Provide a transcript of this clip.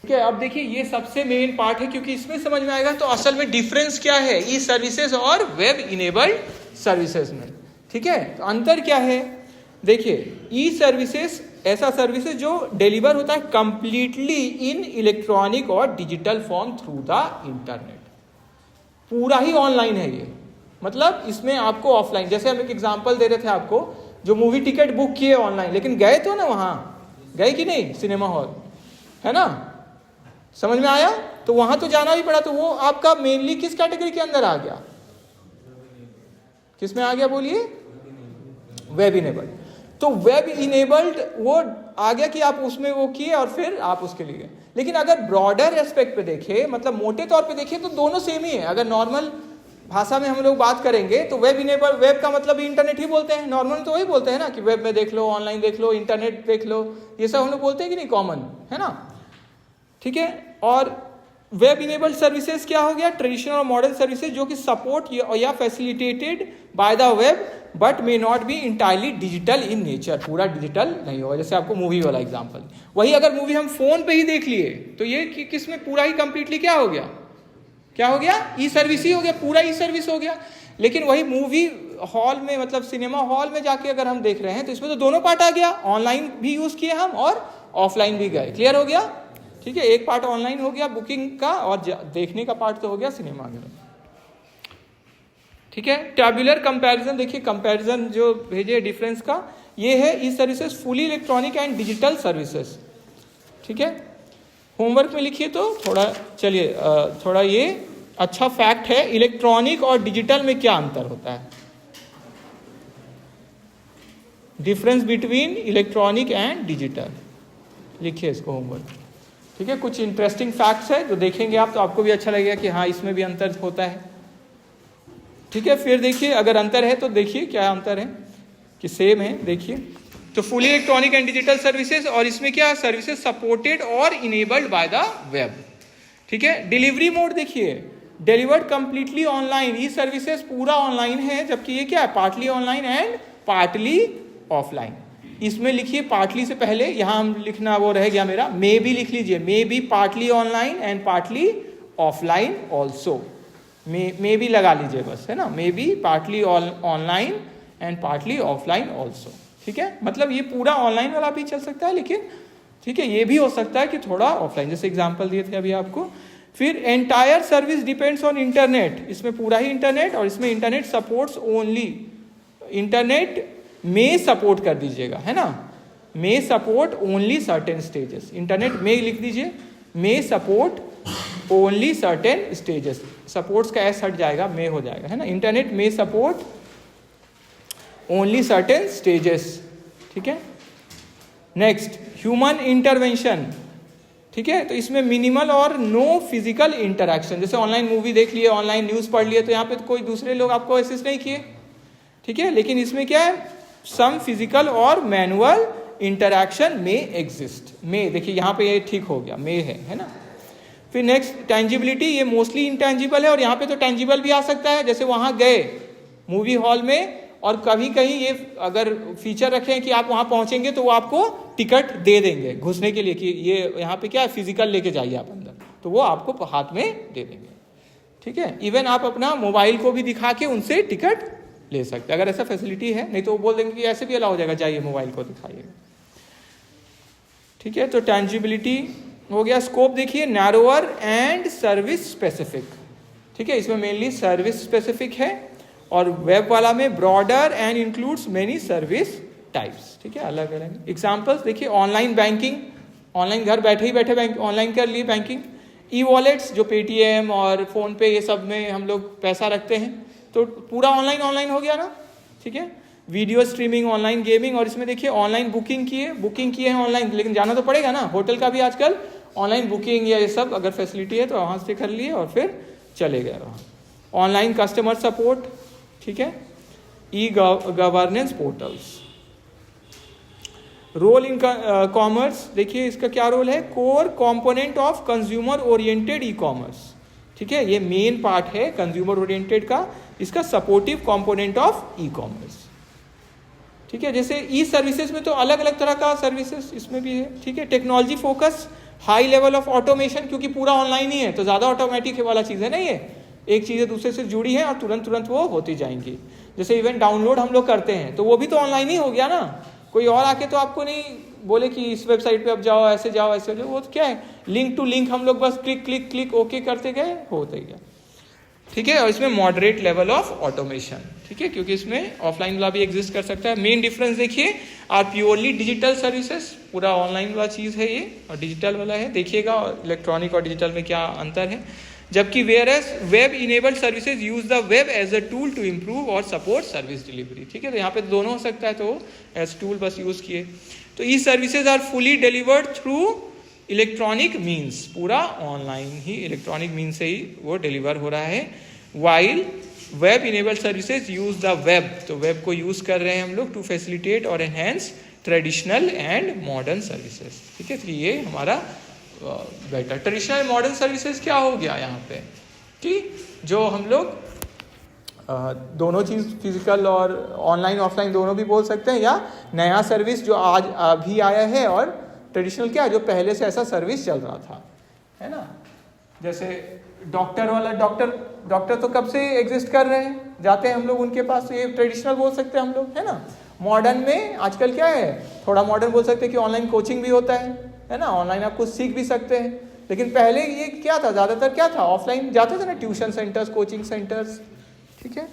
ठीक है। अब देखिए ये सबसे मेन पार्ट है, क्योंकि इसमें समझ में आएगा तो असल में डिफरेंस क्या है ई सर्विसेज और वेब इनेबल्ड सर्विसेज में। ठीक है, तो अंतर क्या है? देखिए ई सर्विसेज ऐसा सर्विसेज जो डिलीवर होता है कंप्लीटली इन इलेक्ट्रॉनिक और digital form through the internet. पूरा ही ऑनलाइन है ये, मतलब इसमें आपको ऑफलाइन, जैसे हम एक एग्जांपल दे रहे थे आपको, जो मूवी टिकट बुक किए ऑनलाइन, लेकिन गए तो ना, वहां गए कि नहीं सिनेमा हॉल, है ना, समझ में आया? तो वहां तो जाना भी पड़ा, तो वो आपका मेनली किस कैटेगरी के अंदर आ गया? किस में आ गया बोलिए? Web enabled. तो वेब इनेबल्ड वो आ गया कि आप उसमें वो किए और फिर आप उसके लिए गए। लेकिन अगर ब्रॉडर एस्पेक्ट पे देखें, मतलब मोटे तौर पे देखें, तो दोनों सेम ही है। अगर नॉर्मल भाषा में हम लोग बात करेंगे तो वेब इनेबल, वेब का मतलब इंटरनेट ही बोलते हैं, नॉर्मल तो वही बोलते हैं ना कि वेब में देख लो, ऑनलाइन देख लो, इंटरनेट देख लो, ये सब हम लोग बोलते हैं कि नहीं, कॉमन है ना। ठीक है, और वेब इनेबल्ड सर्विसेज क्या हो गया? ट्रेडिशनल और मॉडर्न सर्विसेज जो कि सपोर्ट या facilitated by the web but may not be entirely digital in nature. पूरा डिजिटल नहीं होगा, जैसे आपको मूवी वाला एग्जांपल। वही अगर मूवी हम फोन पे ही देख लिए तो ये किस में पूरा ही कंप्लीटली क्या हो गया? क्या हो गया? ई सर्विस ही हो गया, पूरा ई सर्विस हो गया। लेकिन वही मूवी हॉल में, मतलब सिनेमा हॉल में जाके अगर हम देख रहे हैं तो इसमें तो दोनों पार्ट आ गया, ऑनलाइन भी यूज किए हम और ऑफलाइन भी गए। क्लियर हो गया? ठीक है, एक पार्ट ऑनलाइन हो गया बुकिंग का, और देखने का पार्ट तो हो गया सिनेमा घर। ठीक है, टैब्यूलर कंपैरिजन देखिए, कंपैरिजन जो भेजे डिफरेंस का, ये है e services fully electronic and digital services. ठीक है, होमवर्क में लिखिए तो थोड़ा, चलिए थोड़ा ये अच्छा फैक्ट है, इलेक्ट्रॉनिक और डिजिटल में क्या अंतर होता है, difference between electronic and digital, लिखिए इसको होमवर्क। ठीक है, कुछ इंटरेस्टिंग फैक्ट्स है जो देखेंगे आप तो आपको भी अच्छा लगेगा कि हाँ इसमें भी अंतर होता है। ठीक है, फिर देखिए अगर अंतर है तो देखिए क्या अंतर है कि सेम है। देखिए तो fully electronic and digital services, और इसमें क्या सर्विसेज सपोर्टेड और इनेबल्ड बाय द वेब। ठीक है, डिलीवरी मोड देखिए, डिलीवर्ड कंप्लीटली ऑनलाइन, ई सर्विसेज पूरा ऑनलाइन है, जबकि ये क्या है? Partly online and partly offline. इसमें लिखिए पार्टली से पहले यहाँ हम लिखना वो रह गया मेरा, मे बी लिख लीजिए, may be partly online and partly offline also, may be लगा लीजिए बस, है ना, may be partly online and partly offline also. ठीक है, मतलब ये पूरा ऑनलाइन वाला भी चल सकता है, लेकिन ठीक है ये भी हो सकता है कि थोड़ा ऑफलाइन, जैसे एग्जांपल दिए थे अभी आपको। फिर entire service depends on internet, इसमें पूरा ही इंटरनेट, और इसमें इंटरनेट सपोर्ट्स ओनली, इंटरनेट में सपोर्ट कर दीजिएगा, है ना, may support only certain stages, internet में लिख दीजिए, may support only certain stages, supports का एस हट जाएगा, में हो जाएगा, है ना, इंटरनेट में सपोर्ट ओनली सर्टेन स्टेजेस। ठीक है, नेक्स्ट ह्यूमन इंटरवेंशन। ठीक है, तो इसमें मिनिमल और नो फिजिकल इंटरेक्शन, जैसे ऑनलाइन मूवी देख लिए, ऑनलाइन न्यूज पढ़ लिए, तो यहाँ पे तो कोई दूसरे लोग आपको असिस्ट नहीं किए। ठीक है, लेकिन इसमें क्या है? सम फिजिकल और मैनुअल इंटरैक्शन में एग्जिस्ट, में देखिए यहाँ पे ये ठीक हो गया, में है ना। फिर नेक्स्ट टेंजिबिलिटी, ये मोस्टली इंटेंजिबल है, और यहाँ पे तो टेंजिबल भी आ सकता है, जैसे वहाँ गए मूवी हॉल में और कभी कहीं ये अगर फीचर रखे हैं कि आप वहाँ पहुँचेंगे तो वो आपको टिकट दे देंगे घुसने के लिए, कि ये यहाँ पे क्या है, फिजिकल लेके जाइए आप अंदर, तो वो आपको हाथ में दे देंगे। ठीक है, इवन आप अपना मोबाइल को भी दिखा के उनसे टिकट ले सकते हैं अगर ऐसा फैसिलिटी है, नहीं तो वो बोल देंगे कि ऐसे भी अलाउ हो जाएगा, जाइए मोबाइल को दिखाइएगा। ठीक है, तो टेंजिबिलिटी हो गया। स्कोप देखिए, नैरोअर एंड सर्विस स्पेसिफिक। ठीक है, इसमें मेनली सर्विस स्पेसिफिक है, और वेब वाला में broader and includes many service types. ठीक है, अलग अलग एग्जांपल्स देखिए, ऑनलाइन बैंकिंग, ऑनलाइन घर बैठे ही बैठे बैंक ऑनलाइन कर लिए बैंकिंग। ई वॉलेट्स जो पेटीएम और फोन पे ये सब में हम लोग पैसा रखते हैं, तो पूरा ऑनलाइन हो गया ना। ठीक है, वीडियो स्ट्रीमिंग, ऑनलाइन गेमिंग, और इसमें देखिए ऑनलाइन बुकिंग किए हैं ऑनलाइन, लेकिन जाना तो पड़ेगा ना, होटल का भी आजकल ऑनलाइन बुकिंग या ये सब अगर फैसिलिटी है तो वहाँ से कर लिए और फिर चले गए वहाँ। ऑनलाइन कस्टमर सपोर्ट, ठीक है, e governance portals. Role in commerce देखिए, इसका क्या रोल है? Core component of consumer oriented e commerce. ठीक है, ये मेन पार्ट है कंज्यूमर ओरिएंटेड का, इसका supportive component of e commerce. ठीक है, जैसे ई सर्विसेज में तो अलग अलग तरह का सर्विसेज इसमें भी है। ठीक है, technology focus high level of automation, क्योंकि पूरा ऑनलाइन ही है तो ज़्यादा ऑटोमेटिक वाला चीज़ है ना ये, एक चीज़ें दूसरे से जुड़ी है और तुरंत तुरंत वो होती जाएंगी। जैसे इवेंट डाउनलोड हम लोग करते हैं तो वो भी तो ऑनलाइन ही हो गया ना, कोई और आके तो आपको नहीं बोले कि इस वेबसाइट पे अब जाओ ऐसे जाओ ऐसे जाओ, वो तो क्या है लिंक टू लिंक हम लोग बस क्लिक क्लिक क्लिक ओके करते गए होते गया। ठीक है, और इसमें मॉडरेट लेवल ऑफ ऑटोमेशन, ठीक है, क्योंकि इसमें ऑफलाइन वाला भी एग्जिस्ट कर सकता है। मेन डिफरेंस देखिए, आर प्योरली डिजिटल सर्विसेज, पूरा ऑनलाइन वाला चीज़ है ये और डिजिटल वाला है, देखिएगा इलेक्ट्रॉनिक और डिजिटल में क्या अंतर है। जबकि whereas web enabled services use the web as a tool to improve और सपोर्ट सर्विस डिलीवरी। ठीक है, तो यहाँ पे दोनों हो सकता है, तो एज टूल बस यूज किए। तो e services are fully delivered through electronic means, पूरा ऑनलाइन ही इलेक्ट्रॉनिक मीन्स से ही वो डिलीवर हो रहा है। While web enabled services use the web, तो वेब को यूज कर रहे हैं हम लोग टू फैसिलिटेट और enhance traditional and modern services. ठीक है, तो ये हमारा बेटर। ट्रेडिशनल मॉडर्न सर्विसेज क्या हो गया यहाँ पे कि जो हम लोग दोनों चीज़ फिजिकल और ऑनलाइन ऑफलाइन दोनों भी बोल सकते हैं, या नया सर्विस जो आज अभी आया है, और ट्रेडिशनल क्या है जो पहले से ऐसा सर्विस चल रहा था, है ना। जैसे डॉक्टर वाला, डॉक्टर तो कब से एग्जिस्ट कर रहे हैं, जाते हैं हम लोग उनके पास, तो ये ट्रेडिशनल बोल सकते हैं हम लोग, है ना। मॉडर्न में आजकल क्या है, थोड़ा मॉडर्न बोल सकते हैं कि ऑनलाइन कोचिंग भी होता है ना, ऑनलाइन आप कुछ सीख भी सकते हैं। लेकिन पहले ये क्या था, ज़्यादातर क्या था, ऑफलाइन जाते थे ना, ट्यूशन सेंटर्स, कोचिंग सेंटर्स। ठीक है।